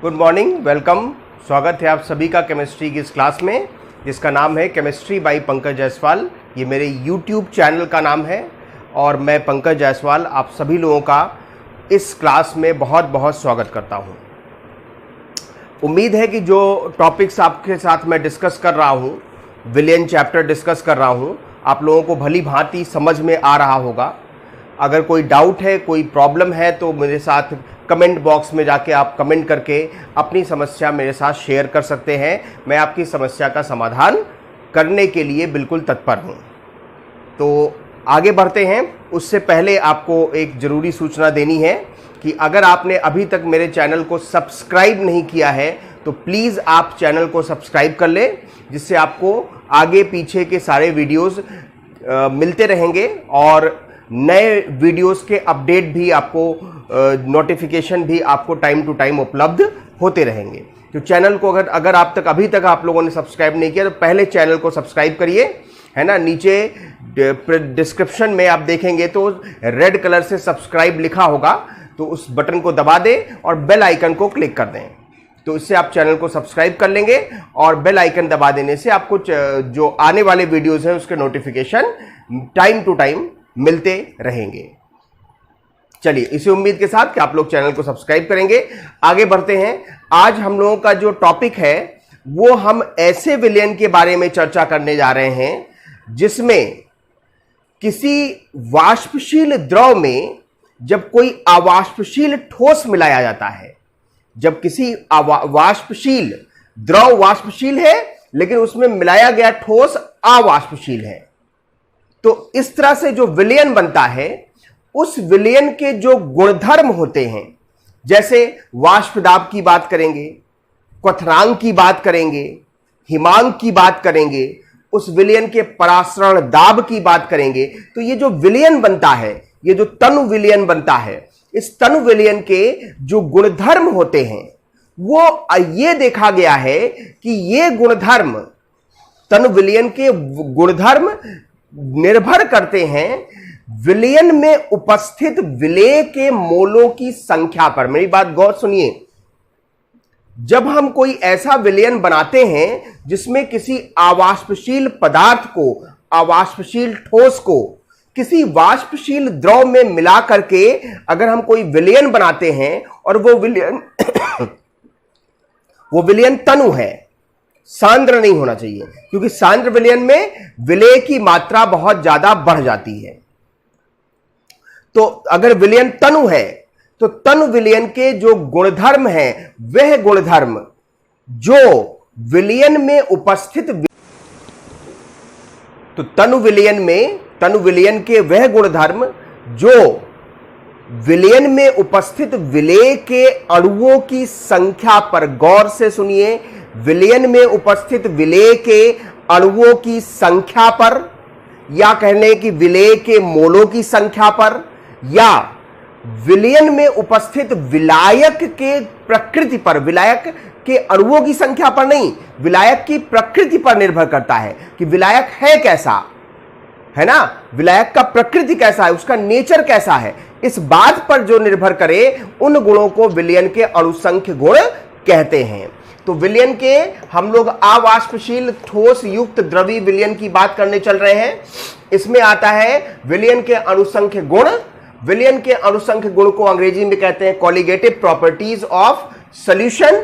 Good morning, welcome. स्वागत है आप सभी का केमिस्ट्री की इस क्लास में, जिसका नाम है केमिस्ट्री बाय पंकज जायसवाल। ये मेरे यूट्यूब चैनल का नाम है और मैं पंकज जायसवाल आप सभी लोगों का इस क्लास में बहुत बहुत स्वागत करता हूँ। उम्मीद है कि जो टॉपिक्स आपके साथ मैं डिस्कस कर रहा हूँ, विलियन चैप्टर डिस्कस कर रहा हूँ, आप लोगों को भली भांति समझ में आ रहा होगा। अगर कोई डाउट है, कोई प्रॉब्लम है, तो मेरे साथ कमेंट बॉक्स में जाके आप कमेंट करके अपनी समस्या मेरे साथ शेयर कर सकते हैं। मैं आपकी समस्या का समाधान करने के लिए बिल्कुल तत्पर हूँ। तो आगे बढ़ते हैं। उससे पहले आपको एक ज़रूरी सूचना देनी है कि अगर आपने अभी तक मेरे चैनल को सब्सक्राइब नहीं किया है तो प्लीज़ आप चैनल को सब्सक्राइब कर लें, जिससे आपको आगे पीछे के सारे वीडियोस मिलते रहेंगे और नए वीडियोस के अपडेट भी आपको नोटिफिकेशन भी आपको टाइम टू टाइम उपलब्ध होते रहेंगे। तो चैनल को अगर अभी तक आप लोगों ने सब्सक्राइब नहीं किया तो पहले चैनल को सब्सक्राइब करिए, है ना। नीचे डिस्क्रिप्शन में आप देखेंगे तो रेड कलर से सब्सक्राइब लिखा होगा, तो उस बटन को दबा दें और बेल आइकन को क्लिक कर दें। तो इससे आप चैनल को सब्सक्राइब कर लेंगे और बेल आइकन दबा देने से आपको जो आने वाले वीडियोस हैं उसके नोटिफिकेशन टाइम टू टाइम मिलते रहेंगे। चलिए, इसी उम्मीद के साथ कि आप लोग चैनल को सब्सक्राइब करेंगे, आगे बढ़ते हैं। आज हम लोगों का जो टॉपिक है वो हम ऐसे विलयन के बारे में चर्चा करने जा रहे हैं जिसमें किसी वाष्पशील द्रव में जब कोई अवाष्पशील ठोस मिलाया जाता है, जब किसी वाष्पशील द्रव वाष्पशील है लेकिन उसमें मिलाया गया ठोस अवाष्पशील है, तो इस तरह से जो विलयन बनता है उस विलयन के जो गुणधर्म होते हैं, जैसे वाष्प दाब की बात करेंगे, क्वथनांक की बात करेंगे, हिमांक की बात करेंगे, उस विलयन के परासरण दाब की बात करेंगे, तो ये जो विलयन बनता है, ये जो तनु विलयन बनता है, इस तनु विलयन के जो गुणधर्म होते हैं वो ये देखा गया है कि ये गुणधर्म, तनु विलयन के गुणधर्म निर्भर करते हैं विलयन में उपस्थित विलेय के मोलों की संख्या पर। मेरी बात गौर सुनिए। जब हम कोई ऐसा विलयन बनाते हैं जिसमें किसी अवाष्पशील पदार्थ को, अवाष्पशील ठोस को किसी वाष्पशील द्रव में मिला करके अगर हम कोई विलयन बनाते हैं और वो विलयन तनु है, सांद्र नहीं होना चाहिए, क्योंकि सांद्र विलयन में विलेय की मात्रा बहुत ज्यादा बढ़ जाती है। तो अगर विलयन तनु है तो तनु विलयन के जो गुणधर्म है वह गुणधर्म जो विलयन में उपस्थित, तो तनु विलयन के वह गुणधर्म जो विलयन में उपस्थित विलेय के अणुओं की संख्या पर, गौर से सुनिए, विलयन में उपस्थित विलेय के अणुओं की संख्या पर, या कहने की विलेय के मोलों की संख्या पर, या विलयन में उपस्थित विलायक के प्रकृति पर, विलायक के अणुओं की संख्या पर नहीं, विलायक की प्रकृति पर निर्भर करता है कि विलायक है कैसा, है ना, विलायक का प्रकृति कैसा है, उसका नेचर कैसा है, इस बात पर जो निर्भर करे उन गुणों को विलयन के अणुसंख्य गुण कहते हैं। तो विलयन के हम लोग अवाष्पशील ठोस युक्त द्रवी विलयन की बात करने चल रहे हैं। इसमें आता है विलयन के अणुसंख्य गुण। विलयन के अणुसंख्य गुण को अंग्रेजी में कहते हैं कॉलिगेटिव प्रॉपर्टीज ऑफ सॉल्यूशन।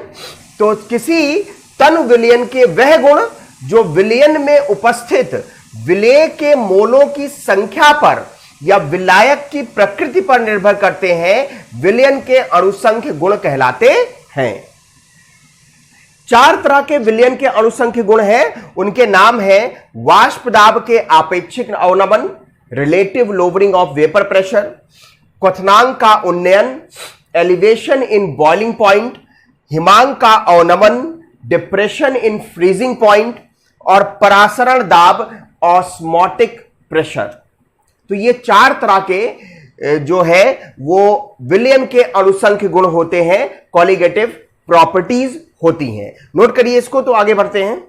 तो किसी तनु विलयन के वह गुण जो विलयन में उपस्थित विलेय के मोलों की संख्या पर या विलायक की प्रकृति पर निर्भर करते हैं, विलयन के अणुसंख्य गुण कहलाते हैं। 4 तरह के विलयन के अणुसंख्य गुण हैं, उनके नाम हैं वाष्प दाब के आपेक्षिक अवनमन, relative lowering of vapour pressure, क्वथनांक का उन्नयन, एलिवेशन इन बॉइलिंग पॉइंट, हिमांक का अवनमन, डिप्रेशन इन फ्रीजिंग पॉइंट, और परासरण दाब, ऑस्मोटिक प्रेशर। तो ये 4 तरह के जो है वो विलयन के अणुसंख्य गुण होते हैं, कॉलिगेटिव प्रॉपर्टीज होती हैं। नोट करिए इसको। तो आगे बढ़ते हैं।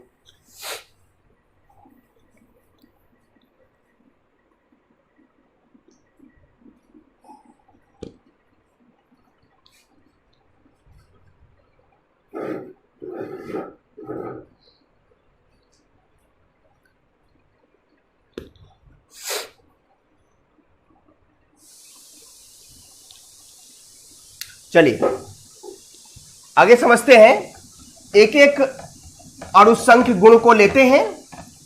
चलिए आगे समझते हैं, एक एक अणुसंख्य गुण को लेते हैं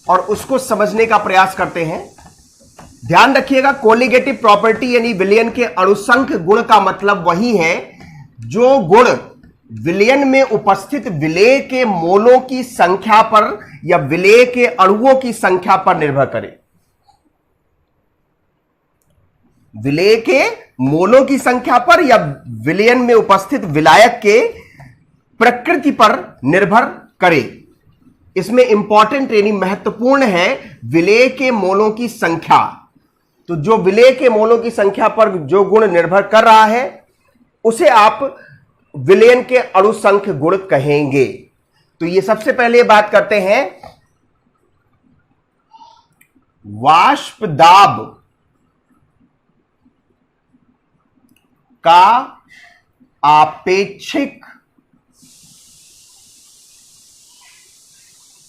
और उसको समझने का प्रयास करते हैं। ध्यान रखिएगा, कोलिगेटिव प्रॉपर्टी यानी विलयन के अणुसंख्य गुण का मतलब वही है जो गुण विलयन में उपस्थित विलेय के मोलों की संख्या पर या विलेय के अणुओं की संख्या पर निर्भर करे। विलेय के मोलों की संख्या पर या विलयन में उपस्थित विलायक के प्रकृति पर निर्भर करे। इसमें इंपॉर्टेंट यानी महत्वपूर्ण है विलेय के मोलों की संख्या। तो जो विलेय के मोलों की संख्या पर जो गुण निर्भर कर रहा है उसे आप विलयन के अणुसंख्य गुण कहेंगे। तो ये सबसे पहले बात करते हैं वाष्प दाब का आपेक्षिक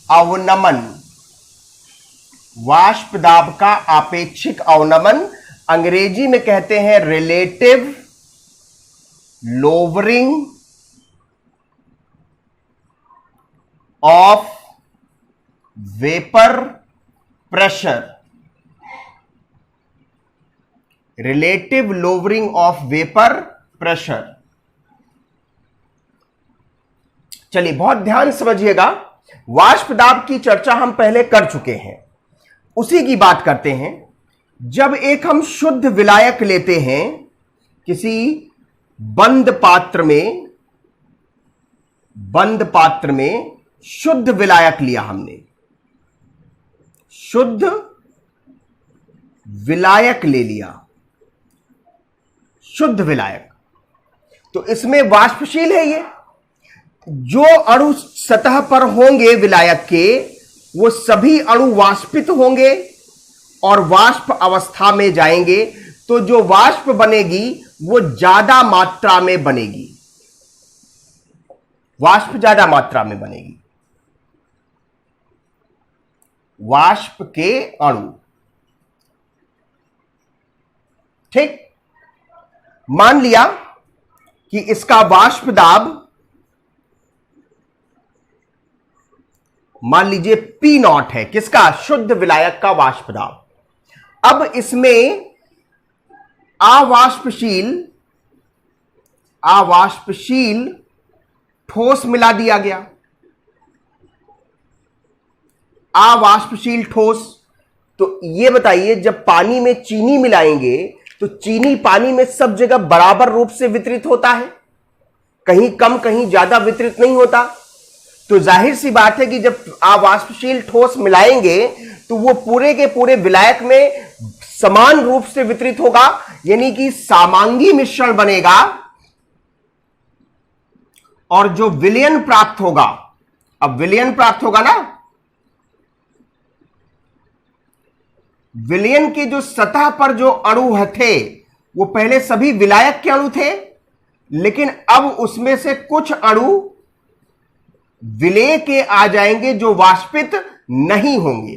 अवनमन। वाष्प दाब का आपेक्षिक अवनमन अंग्रेजी में कहते हैं relative lowering of vapour pressure. Relative lowering of vapour pressure. चलिए बहुत ध्यान समझिएगा, वाष्प दाब की चर्चा हम पहले कर चुके हैं, उसी की बात करते हैं। जब एक हम शुद्ध विलायक लेते हैं, किसी बंद पात्र में शुद्ध विलायक लिया हमने, शुद्ध विलायक ले लिया, शुद्ध विलायक, तो इसमें वाष्पशील है। ये जो अणु सतह पर होंगे विलायक के वो सभी अणु वाष्पित होंगे और वाष्प अवस्था में जाएंगे। तो जो वाष्प बनेगी वो ज्यादा मात्रा में बनेगी, वाष्प ज्यादा मात्रा में बनेगी। वाष्प के अणु, ठीक। मान लिया कि इसका वाष्प दाब मान लीजिए P0 है, किसका? शुद्ध विलायक का वाष्प दाब। अब इसमें अवाष्पशील ठोस मिला दिया गया। अवाष्पशील ठोस, तो ये बताइए जब पानी में चीनी मिलाएंगे तो चीनी पानी में सब जगह बराबर रूप से वितरित होता है, कहीं कम कहीं ज्यादा वितरित नहीं होता। तो जाहिर सी बात है कि जब अवाष्पशील ठोस मिलाएंगे तो वो पूरे के पूरे विलायक में समान रूप से वितरित होगा, यानी कि सामांगी मिश्रण बनेगा। और जो विलयन प्राप्त होगा, अब विलयन प्राप्त होगा ना, विलयन की जो सतह पर जो अणु थे वो पहले सभी विलायक के अणु थे, लेकिन अब उसमें से कुछ अणु विलेय के आ जाएंगे जो वाष्पित नहीं होंगे।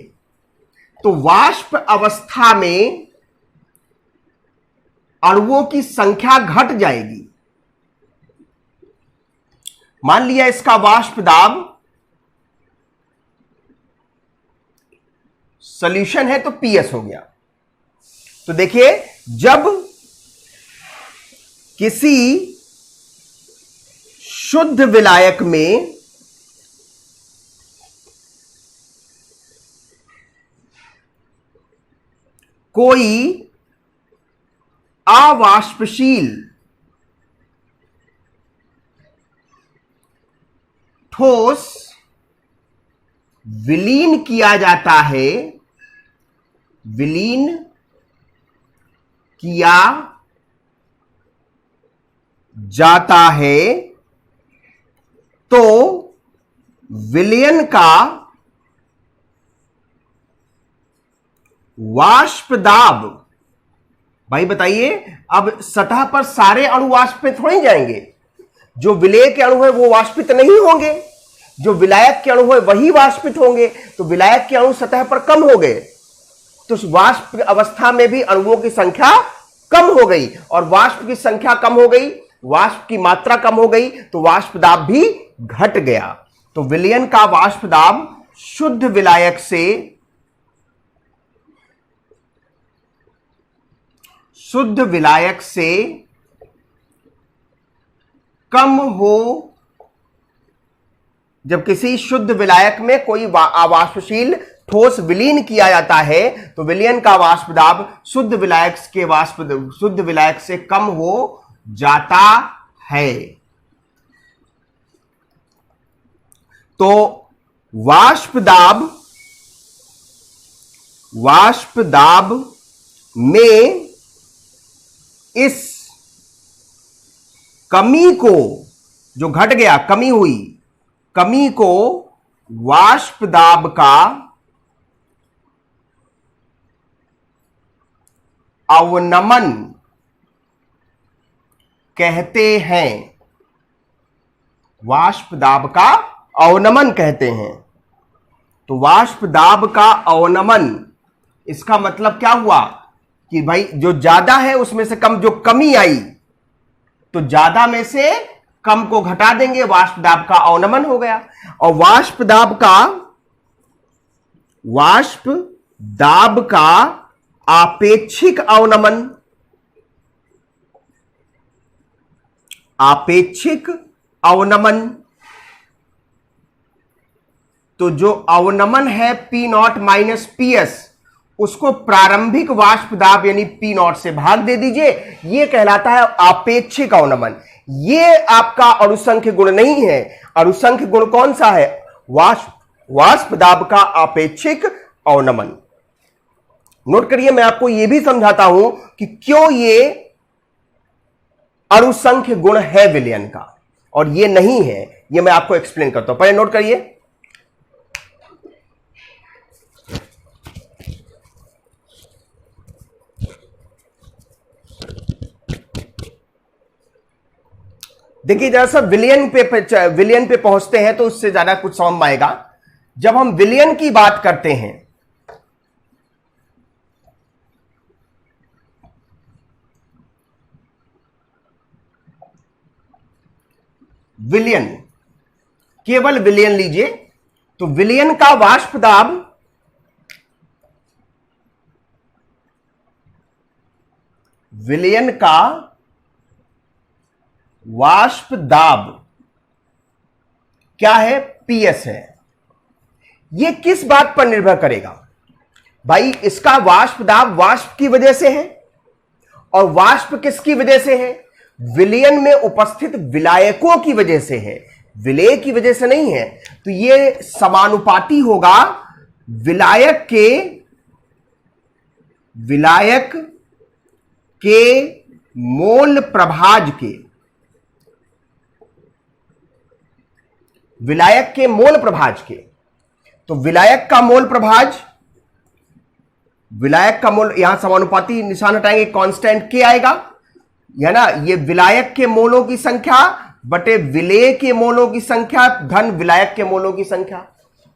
तो वाष्प अवस्था में अणुओं की संख्या घट जाएगी। मान लिया इसका वाष्प दाब सॉल्यूशन है तो PS हो गया। तो देखिए जब किसी शुद्ध विलायक में कोई अवाष्पशील ठोस विलीन किया जाता है, विलीन किया जाता है, तो विलयन का वाष्प दाब, भाई बताइए, अब सतह पर सारे अणु वाष्पित हो ही जाएंगे। जो विलेय के अणु है वो वाष्पित नहीं होंगे, जो विलायक के अणु है वही वाष्पित होंगे। तो विलायक के अणु सतह पर कम हो गए, तो वाष्प अवस्था में भी अणुओं की संख्या कम हो गई, और वाष्प की संख्या कम हो गई वाष्प की मात्रा कम हो गई तो वाष्प दाब भी घट गया। तो विलयन का वाष्प दाब शुद्ध विलायक से कम हो। जब किसी शुद्ध विलायक में कोई अवाष्पशील ठोस विलीन किया जाता है तो विलयन का वाष्प दाब शुद्ध विलायक से कम हो जाता है। तो वाष्प दाब में इस कमी को, जो घट गया, कमी को वाष्प दाब का अवनमन कहते हैं। वाष्प दाब का अवनमन कहते हैं। तो वाष्प दाब का अवनमन, इसका मतलब क्या हुआ कि भाई जो ज्यादा है उसमें से कम, जो कमी आई तो ज्यादा में से कम को घटा देंगे, वाष्प दाब का अवनमन हो गया। और वाष्प दाब का आपेक्षिक अवनमन, तो जो अवनमन है P नॉट माइनस PS, उसको प्रारंभिक वाष्प दाब यानी P नॉट से भाग दे दीजिए, यह कहलाता है आपेक्षिक अवनमन। यह आपका अनुसंख्य गुण नहीं है। अनुसंख्य गुण कौन सा है? वाष्प दाब का आपेक्षिक अवनमन। नोट करिए, मैं आपको यह भी समझाता हूं कि क्यों यह अनुसंख्य गुण है विलयन का और यह नहीं है। यह मैं आपको एक्सप्लेन करता हूं, पहले नोट करिए। देखिए जरा सा विलयन पे पहुंचते हैं तो उससे ज्यादा कुछ समझ में आएगा। जब हम विलयन की बात करते हैं, विलयन, केवल विलयन लीजिए, तो विलयन का वाष्प दाब क्या है? PS है। यह किस बात पर निर्भर करेगा भाई? इसका वाष्प दाब वाष्प की वजह से है। और वाष्प किसकी वजह से है? विलयन में उपस्थित विलायकों की वजह से है, विलेय की वजह से नहीं है। तो यह समानुपाती होगा विलायक के मोल प्रभाज के। विलायक के मोल प्रभाज के। तो विलायक का मोल यहां समानुपाती निशान हटाएंगे, कांस्टेंट के आएगा, है ना। ये विलायक के मोलों की संख्या बटे विलेय के मोलों की संख्या धन विलायक के मोलों की संख्या।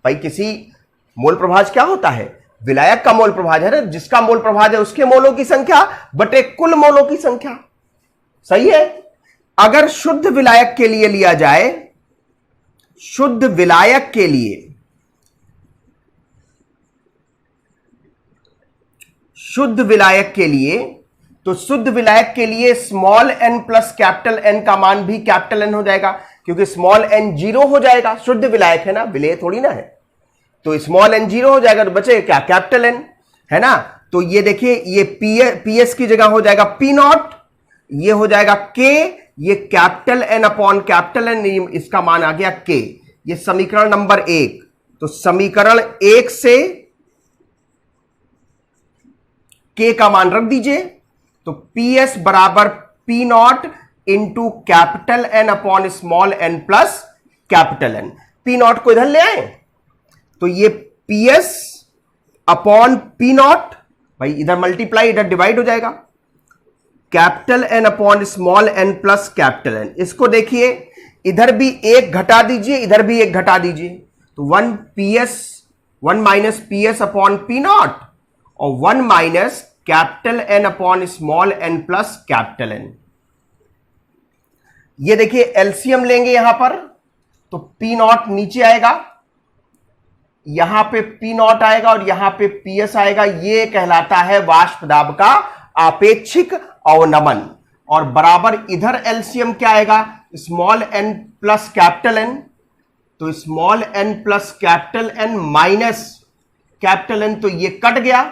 भाई किसी मोल प्रभाज क्या होता है? विलायक का मोल प्रभाज है ना, जिसका मोल प्रभाज है उसके मोलों की संख्या बटे कुल मोलों की संख्या। सही है। अगर शुद्ध विलायक के लिए लिया जाए, शुद्ध विलायक के लिए तो शुद्ध विलायक के लिए small n plus capital N का मान भी कैपिटल N हो जाएगा, क्योंकि स्मॉल n 0 हो जाएगा। शुद्ध विलायक है ना, विलेय थोड़ी ना है। तो स्मॉल n 0 हो जाएगा तो बचेगा क्या? कैपिटल N, है ना। तो ये देखिए, ये PS की जगह हो जाएगा P नॉट, ये हो जाएगा K, ये capital N upon capital N, इसका मान आ गया K। ये समीकरण नंबर 1। तो समीकरण 1 से K का मान रख दीजिए, तो PS बराबर P not into capital N upon small n plus capital N। P not को इधर ले आए तो ये PS अपॉन P नॉट, भाई इधर मल्टीप्लाई इधर डिवाइड हो जाएगा, capital N upon small n plus capital N। इसको देखिए, इधर भी एक घटा दीजिए, इधर भी एक घटा दीजिए, तो 1 minus PS upon P not और 1 minus capital N upon small n plus capital N। ये देखिए एलसीएम लेंगे यहां पर, तो पी नॉट नीचे आएगा, यहां पे पी नॉट आएगा और यहां पे पीएस आएगा। ये कहलाता है वाष्प दाब का आपेक्षिक अवनमन। और बराबर इधर एलसीएम क्या आएगा, small n plus capital N, तो small n plus capital N minus capital N, तो ये कट गया,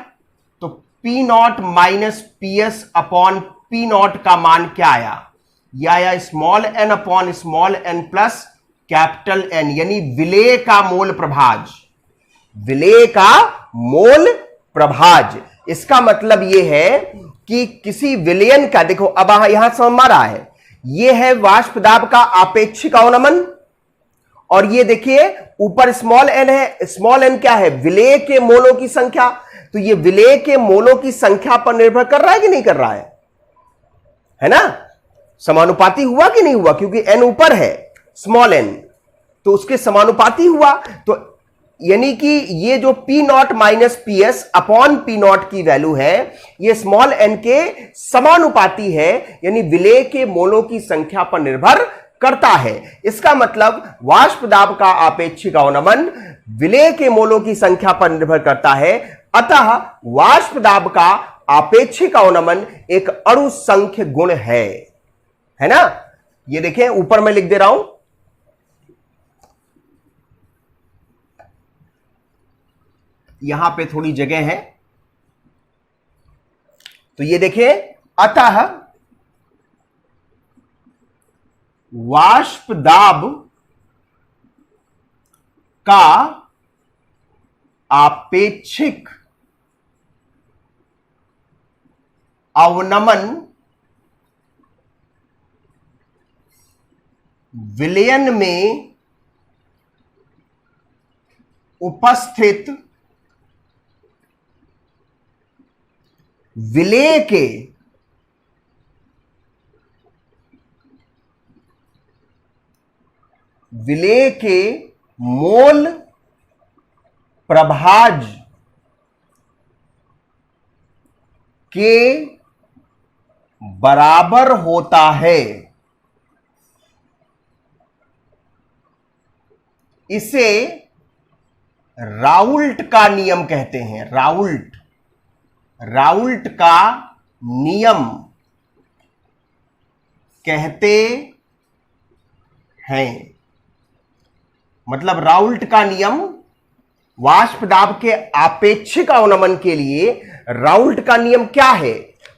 तो P nought minus PS upon P nought का मान क्या आया, यह आया small n upon small n plus capital N, यानी विलेय का मोल प्रभाज, विलेय का मोल प्रभाज। इसका मतलब यह है कि किसी विलयन का, देखो अब यहां समझ आ रहा है, यह है वाष्प दाब का आपेक्षिक अवनमन, और ये देखिए ऊपर स्मॉल एन है, स्मॉल एन क्या है, विलेय के मोलों की संख्या, तो ये विलेय के मोलों की संख्या पर निर्भर कर रहा है कि नहीं कर रहा है ना, समानुपाती हुआ कि नहीं हुआ, क्योंकि एन ऊपर है स्मॉल एन, तो उसके समानुपाती हुआ। तो यानी कि ये जो P nought minus P S upon P not की वैल्यू है, ये स्मॉल एन के समानुपाती है, यानी विलेय के मोलों की संख्या पर निर्भर करता है। इसका मतलब वाष्प दाब का आपेक्षिक अवनमन विलेय के मोलों की संख्या पर निर्भर करता है, अतः वाष्प दाब का आपेक्षिक अवनमन एक अणु संख्य गुण है ना। ये देखें ऊपर मैं लिख दे रहा हूं, यहां पे थोड़ी जगह है, तो ये देखिए अतः वाष्प दाब का आपेक्षिक अवनमन विलयन में उपस्थित विलेय के मोल प्रभाज के बराबर होता है। इसे राउल्ट का नियम कहते हैं। राउल्ट का नियम कहते हैं। मतलब राउल्ट का नियम वाष्प दाब के आपेक्षिक अवनमन के लिए, राउल्ट का नियम क्या है,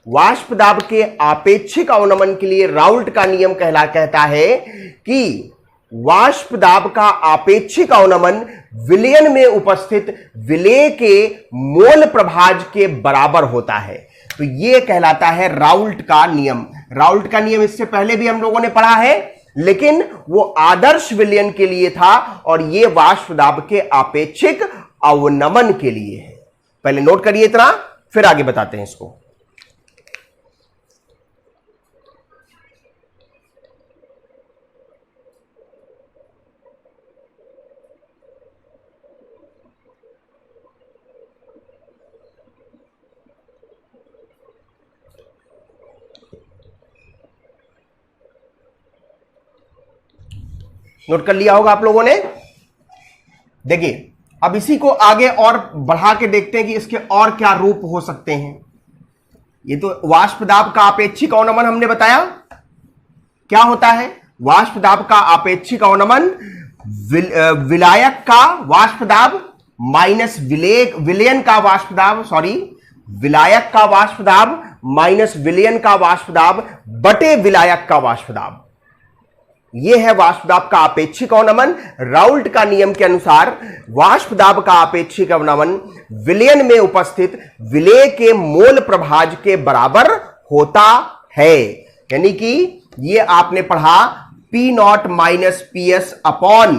वाष्प दाब के आपेक्षिक अवनमन के लिए राउल्ट का नियम कहता है कि वाष्प दाब का आपेक्षिक अवनमन विलयन में उपस्थित विलेय के मोल प्रभाज के बराबर होता है। तो यह कहलाता है राउल्ट का नियम। राउल्ट का नियम इससे पहले भी हम लोगों ने पढ़ा है, लेकिन वो आदर्श विलयन के लिए था और यह वाष्प दाब के आपेक्षिक अवनमन के लिए है। पहले नोट करिए इतना, फिर आगे बताते हैं इसको। नोट कर लिया होगा आप लोगों ने। देखिए अब इसी को आगे और बढ़ा के देखते हैं कि इसके और क्या रूप हो सकते हैं। ये तो वाष्प दाब का आपेक्षिक अवनमन हमने बताया क्या होता है। वाष्प दाब का आपेक्षिक अवनमन विलायक का वाष्प दाब माइनस विलयन का वाष्प दाब, विलायक का वाष्प दाब माइनस विलयन का वाष्प दाब बटे विलायक का वाष्प दाब। यह है वाष्प दाब का आपेक्षिक अवनमन। राउल्ट का नियम के अनुसार वाष्प दाब का आपेक्षिक अवनमन विलयन में उपस्थित विलेय के मोल प्रभाज के बराबर होता है। यानी कि यह आपने पढ़ा P nought minus P S upon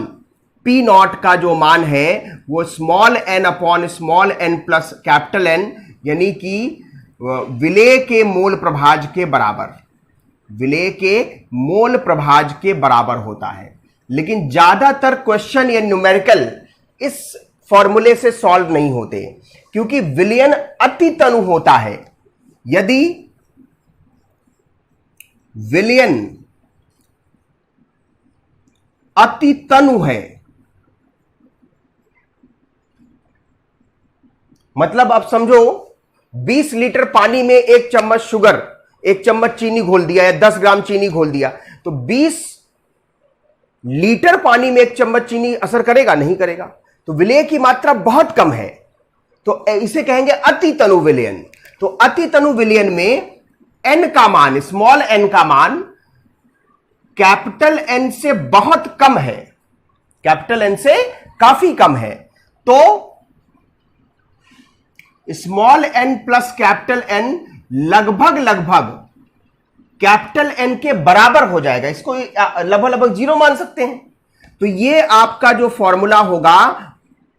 P nought का जो मान है वो small n upon small n plus capital N, यानी कि विलेय के मोल प्रभाज के बराबर, विलेय के मोल प्रभाज के बराबर होता है। लेकिन ज्यादातर क्वेश्चन या न्यूमेरिकल इस फॉर्मूले से सॉल्व नहीं होते, क्योंकि विलयन अति तनु होता है। यदि विलयन अति तनु है। मतलब अब समझो 20 लीटर पानी में 1 चम्मच शुगर, 1 चम्मच चीनी घोल दिया या 10 ग्राम चीनी घोल दिया, तो 20 लीटर पानी में 1 चम्मच चीनी असर करेगा? नहीं करेगा। तो विलेय की मात्रा बहुत कम है, तो इसे कहेंगे अति तनु विलयन। तो अति तनु विलयन में n का मान, स्मॉल n का मान कैपिटल N से बहुत कम है, कैपिटल N से काफी कम है। तो small n plus capital N लगभग कैपिटल N के बराबर हो जाएगा। इसको लगभग 0 मान सकते हैं। तो ये आपका जो फॉर्मूला होगा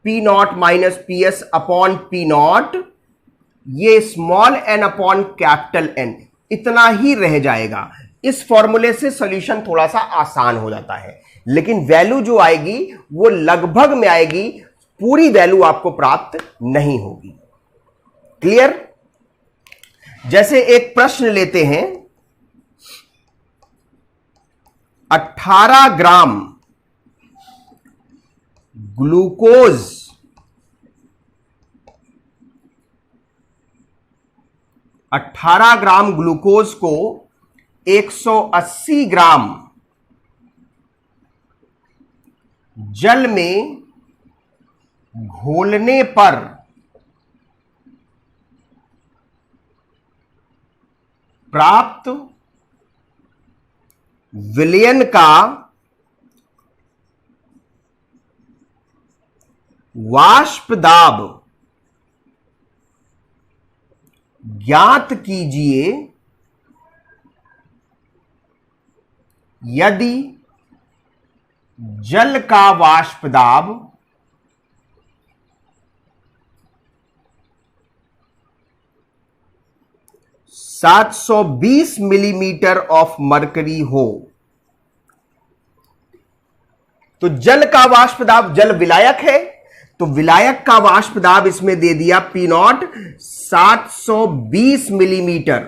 P nought minus P S upon P nought, ये small n upon capital N इतना ही रह जाएगा। इस फॉर्मूले से सॉल्यूशन थोड़ा सा आसान हो जाता है, लेकिन वैल्यू जो आएगी वो लगभग में आएगी, पूरी वैल्यू आपको प्राप्त नहीं होगी। क्लियर? जैसे एक प्रश्न लेते हैं, 18 ग्राम ग्लूकोज 18 ग्राम ग्लूकोज को 180 ग्राम जल में घोलने पर प्राप्त विलयन का वाष्प दाब ज्ञात कीजिए यदि जल का वाष्प दाब 720 मिलीमीटर ऑफ मरकरी हो। तो जल का वाष्प दाब, जल विलायक है तो विलायक का वाष्प दाब इसमें दे दिया P नॉट 720 मिलीमीटर,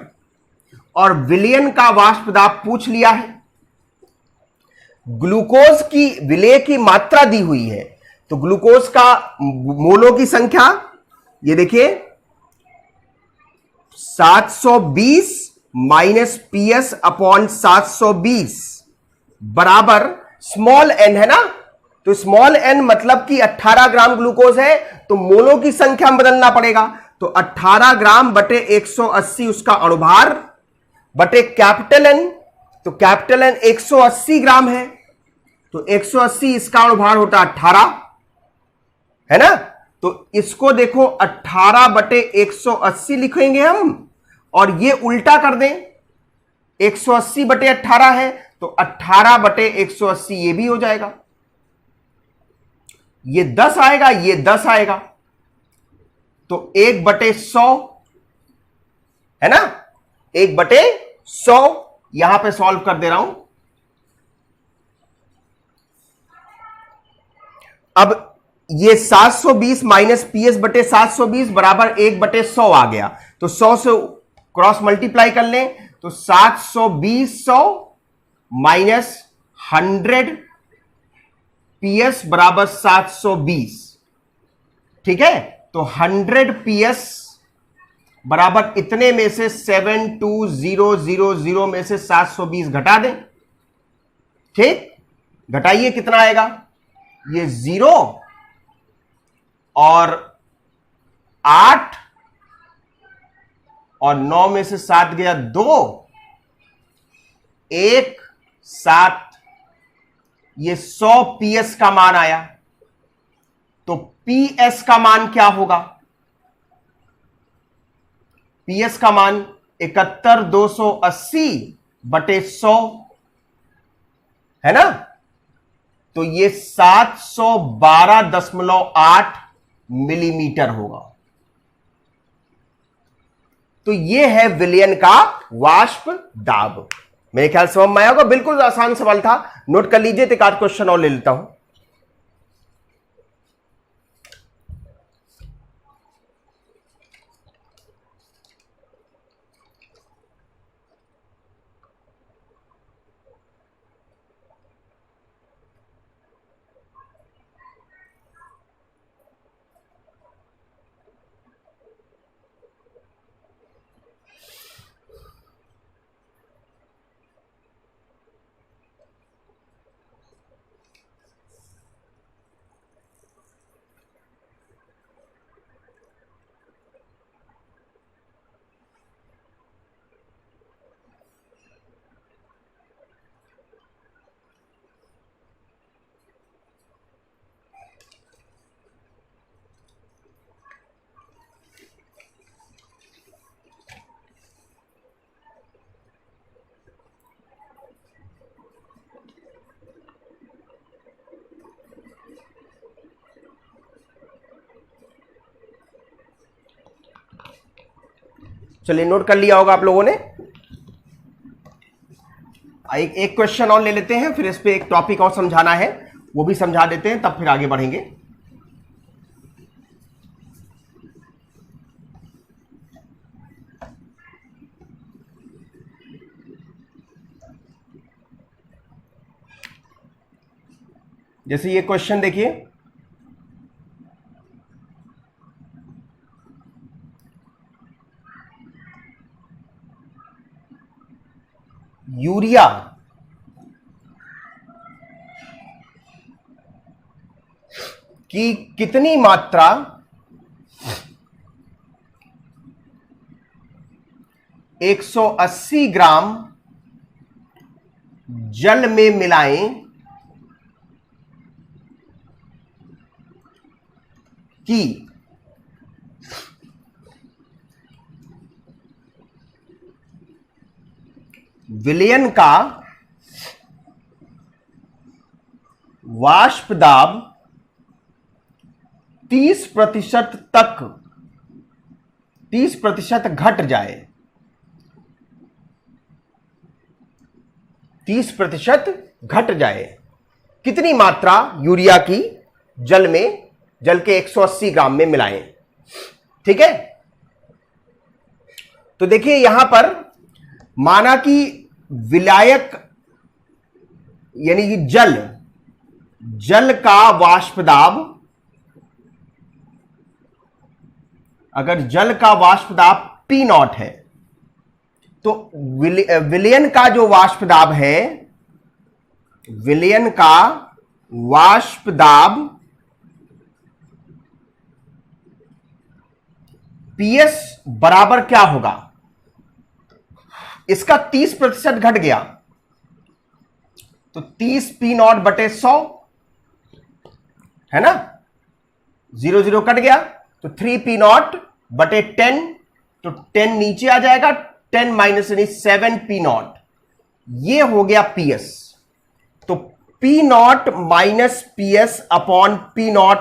और विलयन का वाष्प दाब पूछ लिया है। ग्लूकोज की विलेय की मात्रा दी हुई है, तो ग्लूकोज का मोलों की संख्या ये देखिए 720 माइनस पी एस अपॉन 720 बराबर स्मॉल n है ना। तो स्मॉल n मतलब कि 18 ग्राम ग्लूकोज है, तो मोलों की संख्या में बदलना पड़ेगा। तो 18 ग्राम बटे 180 उसका अणुभार बटे कैपिटल N, तो कैपिटल N 180 ग्राम है, तो 180 इसका अणुभार होता 18 है ना। तो इसको देखो 18 बटे 180 लिखेंगे हम, और ये उल्टा कर दें, 180 बटे 18 है तो 18 बटे 180 ये भी हो जाएगा, ये 10 आएगा, ये 10 आएगा, तो 1 बटे 100 है ना, 1 बटे 100 यहां पे सॉल्व कर दे रहा हूं। अब ये 720 माइनस पीएस बटे 720 बराबर 1 बटे 100 आ गया, तो 100 से क्रॉस मल्टीप्लाई कर लें तो 720 100 माइनस 100 पीएस बराबर 720, ठीक है। तो 100 पीएस बराबर इतने में से 72000 में से 720 घटा दें, ठीक, घटाइए कितना आएगा, ये 0 और 8 और 9 में से 7 गया 2, 1 7, ये 100 पीएस का मान आया। तो पीएस का मान क्या होगा, पीएस का मान 71280 बटे 100 है ना, तो ये 712.8 मिलीमीटर होगा। तो ये है विलयन का वाष्प दाब। मेरे ख्याल समझ में आया होगा, बिल्कुल आसान सवाल था। नोट कर लीजिए, तो एक आध क्वेश्चन और ले लेता हूं। चलिए नोट कर लिया होगा आप लोगों ने। एक क्वेश्चन और ले लेते हैं, फिर इस पे एक टॉपिक और समझाना है, वो भी समझा देते हैं, तब फिर आगे बढ़ेंगे। जैसे ये क्वेश्चन देखिए, यूरिया की कितनी मात्रा 180 ग्राम जल में मिलाएं कि विलयन का वाष्प दाब 30% घट जाए, 30% घट जाए। कितनी मात्रा यूरिया की जल के 180 ग्राम में मिलाएं। ठीक है, तो देखिए यहां पर माना कि विलायक यानी कि जल का वाष्प दाब, अगर जल का वाष्प दाब P0 है, तो विलयन का जो वाष्प दाब है, विलयन का वाष्प दाब PS बराबर क्या होगा? इसका 30% घट गया, तो 30 P0 बटे 100 है ना, 0 0 कट गया, तो 3 P0 बटे 10, तो 10 नीचे आ जाएगा, 10 माइनस यानी 7 P0, ये हो गया PS। तो P0 माइनस PS अपॉन P0,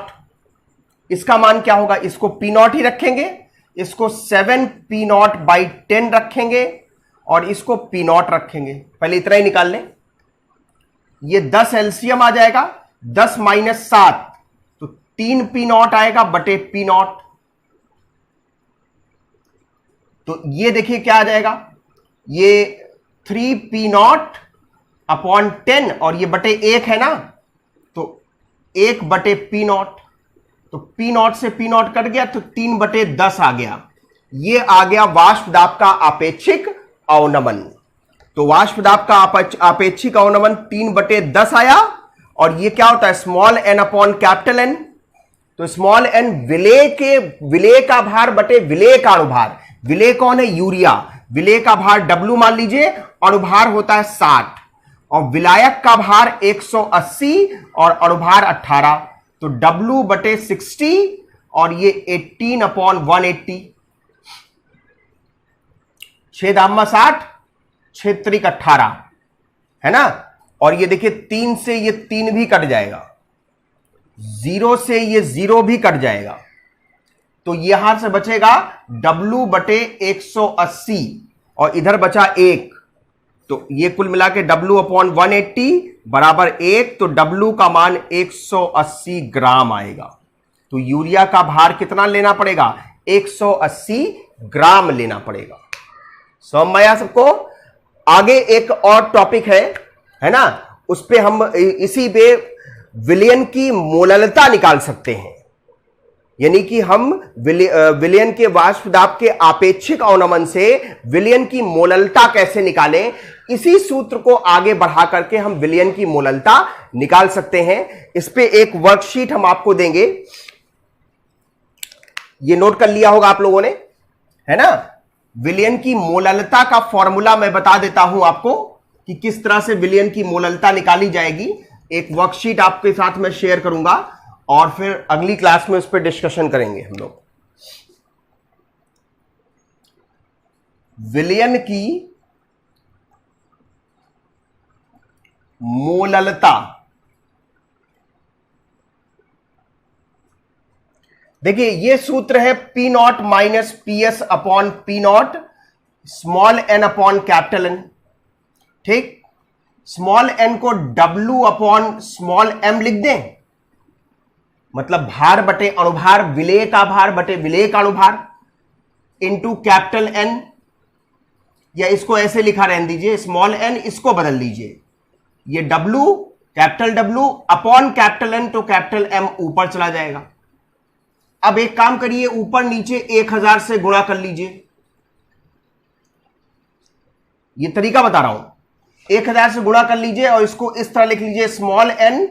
इसका मान क्या होगा? इसको P0 ही रखेंगे, इसको 7 P0 बाई 10 रखेंगे और इसको P0 रखेंगे। पहले इतना ही निकाल लें, ये 10 एलसीएम आ जाएगा, 10 माइनस 7, तो 3 P0 आएगा बटे P0। तो ये देखिए क्या आ जाएगा, ये 3 P0 अपॉन 10 और ये बटे 1 है ना, तो 1 बटे P0, तो P0 से P0 कट गया, तो 3 बटे 10 आ गया। ये आ गया वाष्प दाब का आपेक्षिक अवनमन। तो वाष्प दाब का आपेक्षिक अवनमन 3 बटे 10 आया, और ये क्या होता है? Small n upon capital N। तो स्मॉल n विलेय का भार बटे विलेय का अनुभार। विलेय कौन है? यूरिया। विलेय का भार W मान लीजिए, अनुभार होता है 60, और विलायक का भार 180 और अनुभार 18, तो W बटे 60 और ये 18 अपॉन 180, 6 दामा 60, 6 त्रिक 18 है ना। और ये देखिए 3 से ये 3 भी कट जाएगा, 0 से ये 0 भी कट जाएगा, तो यहां से बचेगा W बटे 180 और इधर बचा 1, तो ये कुल मिला के W अपॉन 180 बराबर 1, तो W का मान 180 ग्राम आएगा। तो यूरिया का भार कितना लेना पड़ेगा? 180 ग्राम लेना पड़ेगा। समझ में आया सबको? आगे एक और टॉपिक है ना, उस पे हम इसी पे विलयन की मोललता निकाल सकते हैं, यानी कि हम विलयन के वाष्प दाब के आपेक्षिक अवनमन से विलयन की मोललता कैसे निकालें, इसी सूत्र को आगे बढ़ा करके हम विलयन की मोललता निकाल सकते हैं। इस पे एक वर्कशीट हम आपको देंगे, ये नोट कर लिया होगा आप लोगों ने, है ना। विलयन की मोललता का फॉर्मूला मैं बता देता हूं आपको कि किस तरह से विलयन की मोललता निकाली जाएगी। एक वर्कशीट आपके साथ मैं शेयर करूंगा और फिर अगली क्लास में उस पर डिस्कशन करेंगे हम लोग। विलयन की मोललता, देखिए ये सूत्र है P0 माइनस PS अपॉन P0, small n upon capital N, ठीक। स्मॉल एन को W अपॉन स्मॉल एम लिख दें, मतलब भार बटे अणुभार, विलेय का भार बटे विलेय का अणुभार, इंटू कैपिटल एन, या इसको ऐसे लिखा रहने दीजिए, स्मॉल एन इसको बदल दीजिए, ये W capital W upon capital N, तो कैपिटल एम ऊपर चला जाएगा। अब एक काम करिए, ऊपर नीचे 1000 से गुणा कर लीजिए, ये तरीका बता रहा हूं, 1000 से गुणा कर लीजिए और इसको इस तरह लिख लीजिए, स्मॉल एन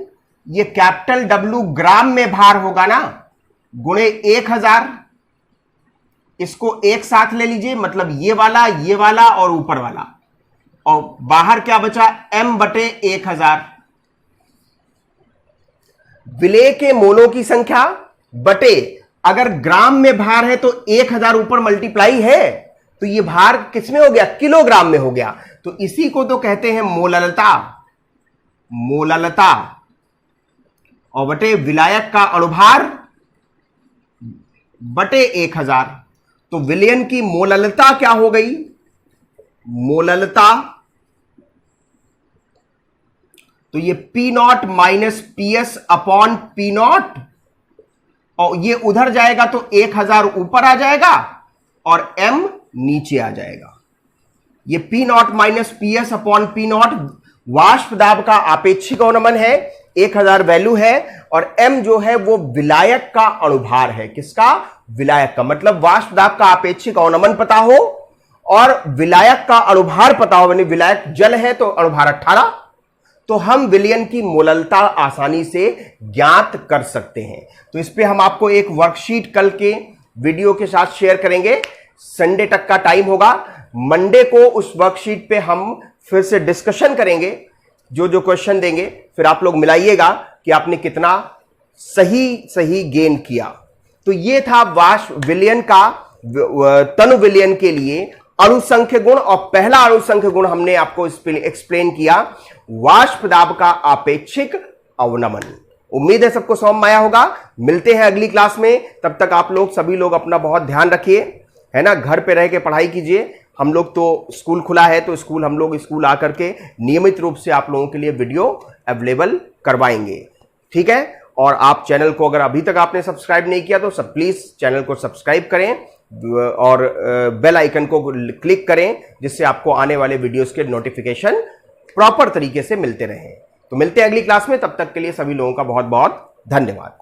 ये कैपिटल W ग्राम में भार होगा ना, गुणे 1000, इसको एक साथ ले लीजिए, मतलब ये वाला और ऊपर वाला, और बाहर क्या बचा, m बटे 1000। विलेय के मोलों की संख्या बटे, अगर ग्राम में भार है तो 1000 ऊपर मल्टीप्लाई है, तो ये भार किसमें हो गया, किलोग्राम में हो गया, तो इसी को तो कहते हैं मोललता, मोललता, और बटे विलायक का अणुभार बटे 1000, तो विलयन की मोललता क्या हो गई, मोललता, तो ये P nought minus PS upon P not, और ये उधर जाएगा तो 1000 ऊपर आ जाएगा और m नीचे आ जाएगा। ये P nought minus PS upon P not वाष्प दाब का आपेक्षिक अवनमन है, 1000 वैल्यू है, और m जो है वो विलायक का अणुभार है, किसका, विलायक का, मतलब वाष्प दाब का आपेक्षिक अवनमन पता हो और विलायक का अणुभार पता हो, यानी विलायक जल है तो अणुभार 18, तो हम विलयन की मोललता आसानी से ज्ञात कर सकते हैं। तो इस पे हम आपको एक वर्कशीट कल के वीडियो के साथ शेयर करेंगे, संडे तक का टाइम होगा, मंडे को उस वर्कशीट पे हम फिर से डिस्कशन करेंगे, जो जो क्वेश्चन देंगे फिर आप लोग मिलाइएगा कि आपने कितना सही गेन किया। तो ये था वाष्प विलयन का, तनु विलयन के लिए अणुसंख्य गुण, और पहला अणुसंख्य गुण हमने आपको एक्सप्लेन किया, वाष्प दाब का आपेक्षिक अवनमन। उम्मीद है सबको समझ में आया होगा। मिलते हैं अगली क्लास में, तब तक आप लोग सभी लोग अपना बहुत ध्यान रखिए, है ना, घर पे रह के पढ़ाई कीजिए। हम लोग तो स्कूल खुला है तो हम लोग स्कूल आकर के नियमित रूप से आप लोगों के लिए वीडियो अवेलेबल करवाएंगे, ठीक है। और आप चैनल को अगर अभी तक आपने सब्सक्राइब नहीं किया तो सब प्लीज चैनल को सब्सक्राइब करें और बेल आइकन को क्लिक करें, जिससे आपको आने वाले वीडियोस के नोटिफिकेशन प्रॉपर तरीके से मिलते रहें। तो मिलते हैं अगली क्लास में, तब तक के लिए सभी लोगों का बहुत बहुत धन्यवाद।